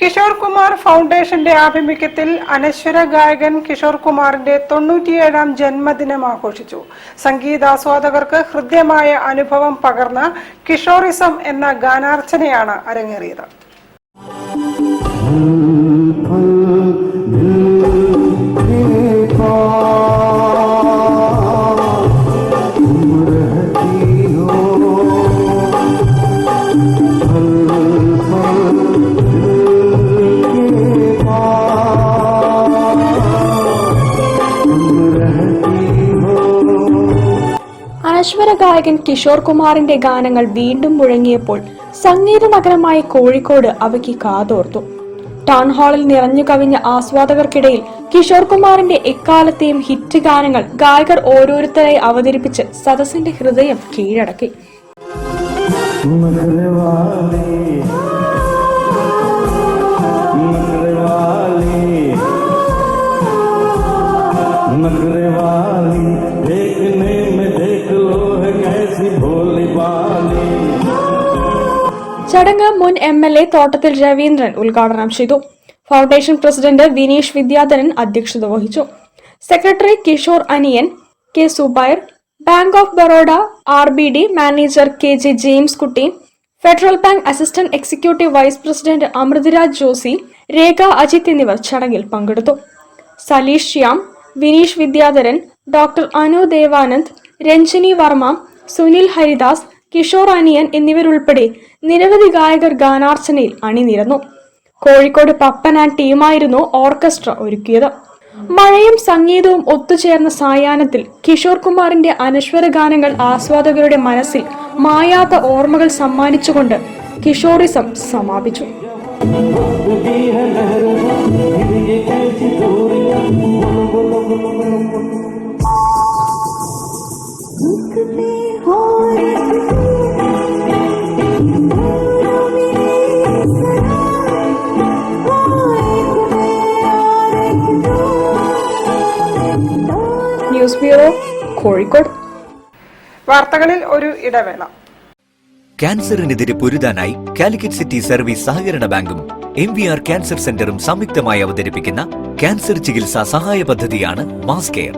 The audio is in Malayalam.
കിഷോർ കുമാർ ഫൗണ്ടേഷന്റെ ആഭിമുഖ്യത്തിൽ അനശ്വര ഗായകൻ കിഷോർ കുമാറിന്റെ 97ാം ജന്മദിനം ആഘോഷിച്ചു. സംഗീതാസ്വാദകർക്ക് ഹൃദ്യമായ അനുഭവം പകർന്ന കിഷോറിസം എന്ന ഗാനാർച്ചനയാണ് അരങ്ങേറിയത്. അനശ്വര ഗായകൻ കിഷോർ കുമാറിന്റെ ഗാനങ്ങൾ വീണ്ടും മുഴങ്ങിയപ്പോൾ സംഗീത നഗരമായ കോഴിക്കോട് അവയ്ക്ക് കാതോർത്തു. ടൗൺ ഹാളിൽ നിറഞ്ഞു കവിഞ്ഞ ആസ്വാദകർക്കിടയിൽ കിഷോർ കുമാറിന്റെ എക്കാലത്തെയും ഹിറ്റ് ഗാനങ്ങൾ ഗായകർ ഓരോരുത്തരായി അവതരിപ്പിച്ച് സദസ്സിന്റെ ഹൃദയം കീഴടക്കി. ചടങ്ങ് മുൻ MLA തോട്ടത്തിൽ രവീന്ദ്രൻ ഉദ്ഘാടനം ചെയ്തു. ഫൗണ്ടേഷൻ പ്രസിഡന്റ് വിനീഷ് വിദ്യാധരൻ അധ്യക്ഷത വഹിച്ചു. Secretary Kishore Aniyan, K Zubair, bank of Baroda RBD manager KJ James Kutty, federal bank assistant executive vice president Amritraj Josy, Rekha Ajith എന്നിവർ ചടങ്ങിൽ പങ്കെടുത്തു. സലീഷ് ശ്യാം, വിനീഷ് വിദ്യാധരൻ, ഡോക്ടർ അനു ദേവാനന്ദ്, രഞ്ജിനി വർമ്മ, സുനിൽ ഹരിദാസ്, കിഷോർ അനിയൻ എന്നിവരുൾപ്പെടെ നിരവധി ഗായകർ ഗാനാർച്ചനയിൽ അണിനിരന്നു. കോഴിക്കോട് പപ്പൻ ആൻഡ് ടീമായിരുന്നു ഓർക്കസ്ട്ര ഒരുക്കിയത്. മഴയും സംഗീതവും ഒത്തുചേർന്ന സായാഹ്നത്തിൽ കിഷോർ കുമാറിന്റെ അനശ്വര ഗാനങ്ങൾ ആസ്വാദകരുടെ മനസ്സിൽ മായാത്ത ഓർമ്മകൾ സമ്മാനിച്ചുകൊണ്ട് കിഷോറിസം സമാപിച്ചു. News bureau, Kozhikode. വാർത്തകളിൽ ഒരു ഇടവേള. ക്യാൻസറിനെതിരെ പൊരുതാനായി കാലിക്കറ്റ് സിറ്റി സർവീസ് സഹകരണ ബാങ്കും MVR ക്യാൻസർ സെന്ററും സംയുക്തമായി അവതരിപ്പിക്കുന്ന ക്യാൻസർ ചികിത്സാ സഹായ പദ്ധതിയാണ് മാസ് കെയർ.